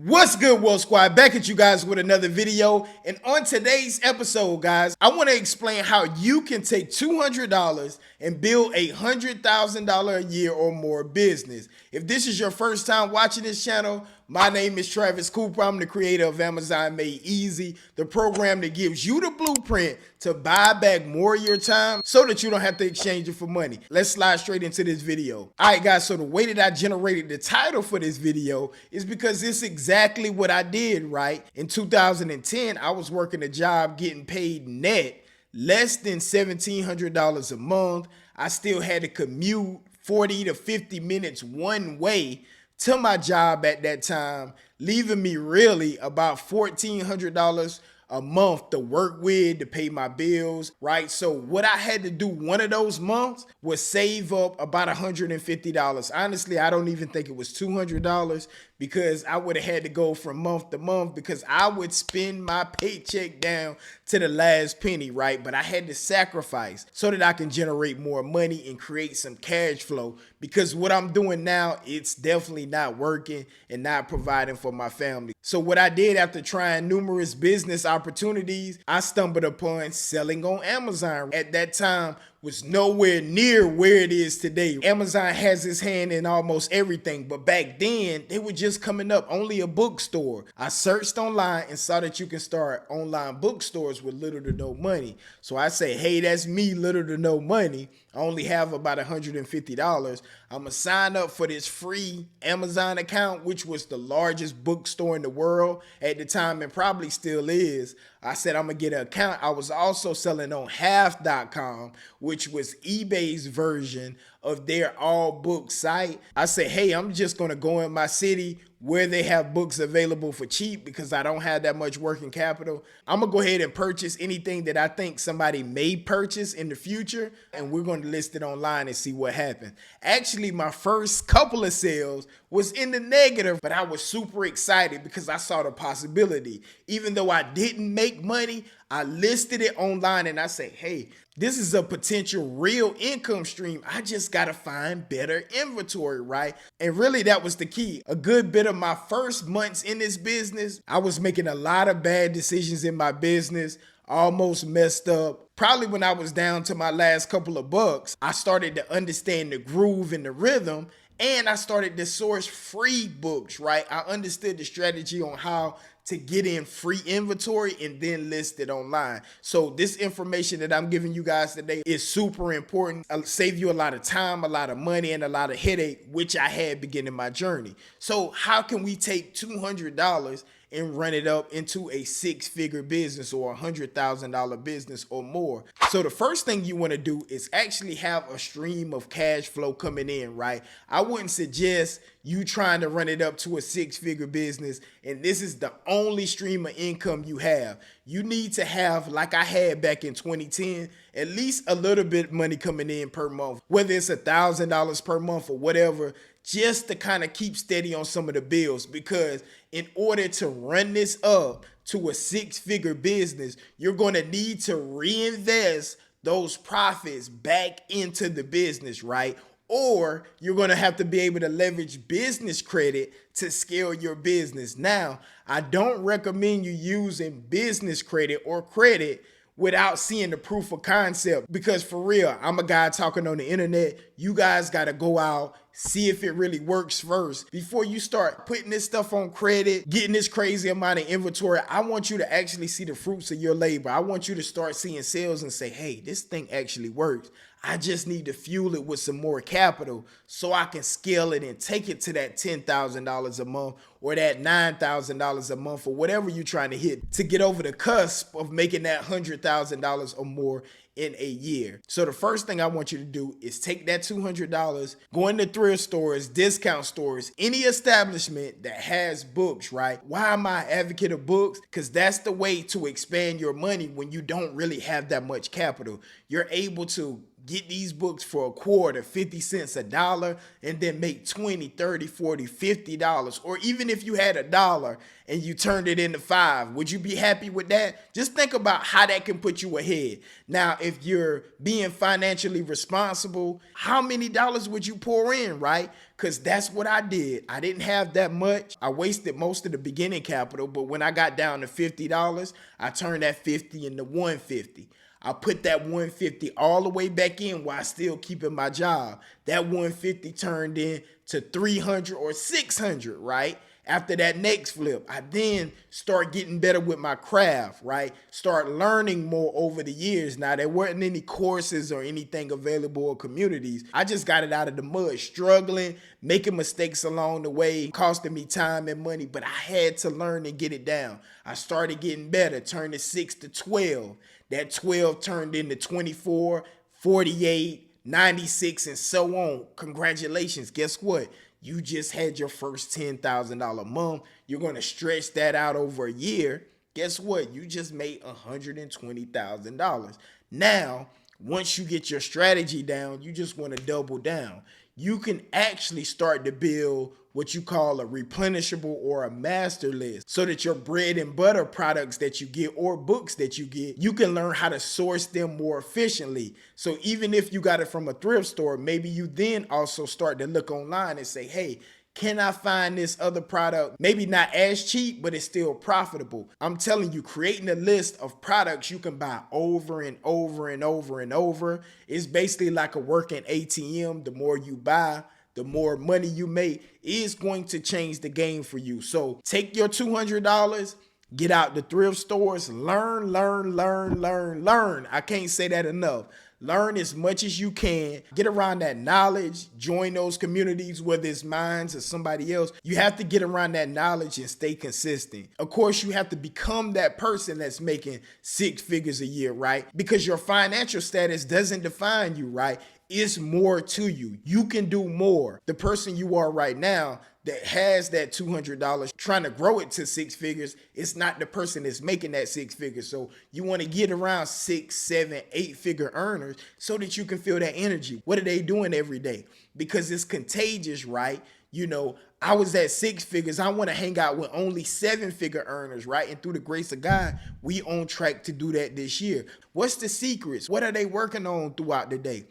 What's good, World Squad? Back at you guys with another video. And on today's episode, guys, I want to explain how you can take $200 and build a $100,000 a year or more business. If this is your first time watching this channel, my name is Travis Cooper. I'm the creator of Amazon Made Easy, the program that gives you the blueprint to buy back more of your time so that you don't have to exchange it for money. Let's slide straight into this video. All right, guys, so the way that I generated the title for this video is because it's exactly what I did, right? In 2010, I was working a job getting paid net less than $1,700 a month. I still had to commute 40 to 50 minutes one way to my job at that time, leaving me really about $1,400 a month to work with, to pay my bills, right? So what I had to do one of those months was save up about $150. Honestly, I don't even think it was $200 because I would have had to go from month to month because I would spend my paycheck down to the last penny, right? But I had to sacrifice so that I can generate more money and create some cash flow, because what I'm doing now, it's definitely not working and not providing for my family. So what I did after trying numerous business opportunities, I stumbled upon selling on Amazon. At that time, was nowhere near where it is today. Amazon has its hand in almost everything, but back then they were just coming up, only a bookstore. I searched online and saw that you can start online bookstores with little to no money. So I say, hey, that's me, little to no money. I only have about $150. I'm gonna sign up for this free Amazon account, which was the largest bookstore in the world at the time and probably still is. I said I'm gonna get an account. I was also selling on half.com, which was eBay's version of their all book site. I said, hey, I'm just gonna go in my city where they have books available for cheap because I don't have that much working capital. I'm gonna go ahead and purchase anything that I think somebody may purchase in the future, and we're gonna list it online and see what happens. Actually, my first couple of sales was in the negative, but I was super excited because I saw the possibility. Even though I didn't make money, I listed it online and I say, hey, this is a potential real income stream. I just got to find better inventory, right? And really that was the key. A good bit of my first months in this business, I was making a lot of bad decisions in my business, almost messed up. Probably when I was down to my last couple of bucks, I started to understand the groove and the rhythm, and I started to source free books, right? I understood the strategy on how to get in free inventory and then list it online. So this information that I'm giving you guys today is super important. It'll save you a lot of time, a lot of money, and a lot of headache, which I had beginning my journey. So how can we take $200 and run it up into a six-figure business or a $100,000 business or more? So the first thing you want to do is actually have a stream of cash flow coming in, right? I wouldn't suggest you trying to run it up to a six-figure business and this is the only stream of income you have. You need to have, like I had back in 2010, at least a little bit of money coming in per month, whether it's $1,000 per month or whatever, just to kind of keep steady on some of the bills. Because in order to run this up to a six-figure business, you're going to need to reinvest those profits back into the business, right? Or you're going to have to be able to leverage business credit to scale your business. Now, I don't recommend you using business credit or credit without seeing the proof of concept, because for real, I'm a guy talking on the internet. You guys got to go out, see if it really works first before you start putting this stuff on credit, getting this crazy amount of inventory. I want you to actually see the fruits of your labor. I want you to start seeing sales and say, hey, this thing actually works. I just need to fuel it with some more capital so I can scale it and take it to that $10,000 a month or that $9,000 a month or whatever you're trying to hit to get over the cusp of making that $100,000 or more in a year. So the first thing I want you to do is take that $200, go into thrift stores, discount stores, any establishment that has books, right? Why am I an advocate of books? Because that's the way to expand your money when you don't really have that much capital. You're able to get these books for a quarter, 50 cents, a dollar, and then make 20, 30, 40, $50. Or even if you had a dollar and you turned it into $5, would you be happy with that? Just think about how that can put you ahead. Now, if you're being financially responsible, how many dollars would you pour in, right? Because that's what I did. I didn't have that much. I wasted most of the beginning capital, but when I got down to $50, I turned that 50 into 150. I put that 150 all the way back in while still keeping my job. That 150 turned into 300 or 600, right? After that next flip, I then start getting better with my craft, right? Start learning more over the years. Now, there weren't any courses or anything available or communities. I just got it out of the mud, struggling, making mistakes along the way, costing me time and money, but I had to learn and get it down. I started getting better, turned the 6 to 12. That 12 turned into 24, 48, 96, and so on. Congratulations. Guess what? You just had your first $10,000 month. You're going to stretch that out over a year. Guess what? You just made $120,000. Now, once you get your strategy down, you just want to double down. You can actually start to build what you call a replenishable or a master list so that your bread and butter products that you get or books that you get, you can learn how to source them more efficiently. So even if you got it from a thrift store, maybe you then also start to look online and say, hey, can I find this other product? Maybe not as cheap, but it's still profitable. I'm telling you, creating a list of products you can buy over and over and over and over is basically like a working ATM. The more you buy, the more money you make is going to change the game for you. So take your $200, get out the thrift stores, learn, learn, learn, learn, learn. I can't say that enough. Learn as much as you can. Get around that knowledge. Join those communities, whether it's mine or somebody else. You have to get around that knowledge and stay consistent. Of course, you have to become that person that's making 6 figures a year, right? Because your financial status doesn't define you, right? It's more to you. You can do more. The person you are right now that has that $200 trying to grow it to 6 figures, it's not the person that's making that 6 figures. So you want to get around 6, 7, 8-figure earners so that you can feel that energy. What are they doing every day? Because it's contagious, right? You know, I was at 6 figures. I want to hang out with only 7-figure earners, right? And through the grace of God, we on track to do that this year. What's the secrets? What are they working on throughout the day?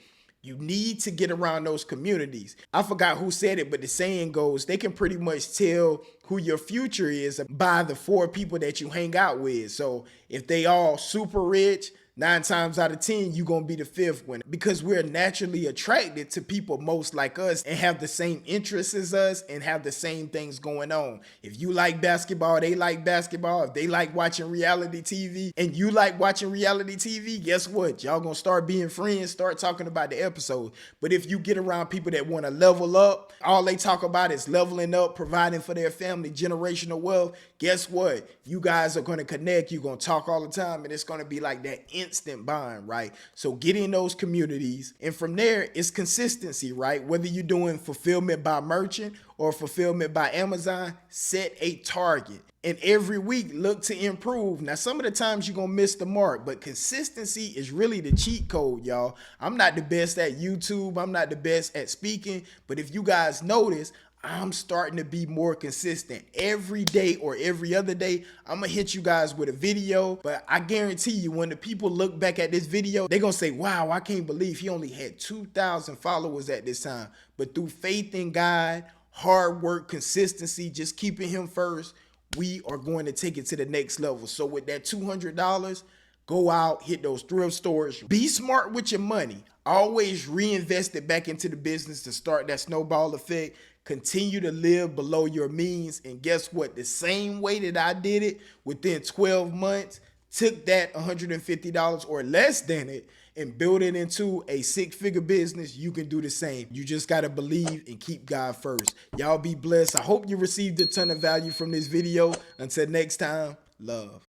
You need to get around those communities. I forgot who said it, but the saying goes, they can pretty much tell who your future is by the 4 people that you hang out with. So if they all super rich, 9 times out of 10, you're going to be the 5th one, because we're naturally attracted to people most like us and have the same interests as us and have the same things going on. If you like basketball, they like basketball. If they like watching reality TV and you like watching reality TV, guess what? Y'all going to start being friends, start talking about the episode. But if you get around people that want to level up, all they talk about is leveling up, providing for their family, generational wealth, guess what? You guys are going to connect. You're going to talk all the time, and it's going to be like that instant bond, right? So get in those communities, and from there, it's consistency, right? Whether you're doing fulfillment by merchant or fulfillment by Amazon, set a target. And every week, look to improve. Now, some of the times you're going to miss the mark, but consistency is really the cheat code, y'all. I'm not the best at YouTube. I'm not the best at speaking. But if you guys notice, I'm starting to be more consistent. Every day or every other day, I'm going to hit you guys with a video. But I guarantee you, when the people look back at this video, they're going to say, wow, I can't believe he only had 2,000 followers at this time. But through faith in God, hard work, consistency, just keeping him first, we are going to take it to the next level. So with that $200, go out, hit those thrift stores. Be smart with your money. Always reinvest it back into the business to start that snowball effect. Continue to live below your means. And guess what? The same way that I did it within 12 months, took that $150 or less than it and build it into a 6-figure business, you can do the same. You just got to believe and keep God first. Y'all be blessed. I hope you received a ton of value from this video. Until next time, love.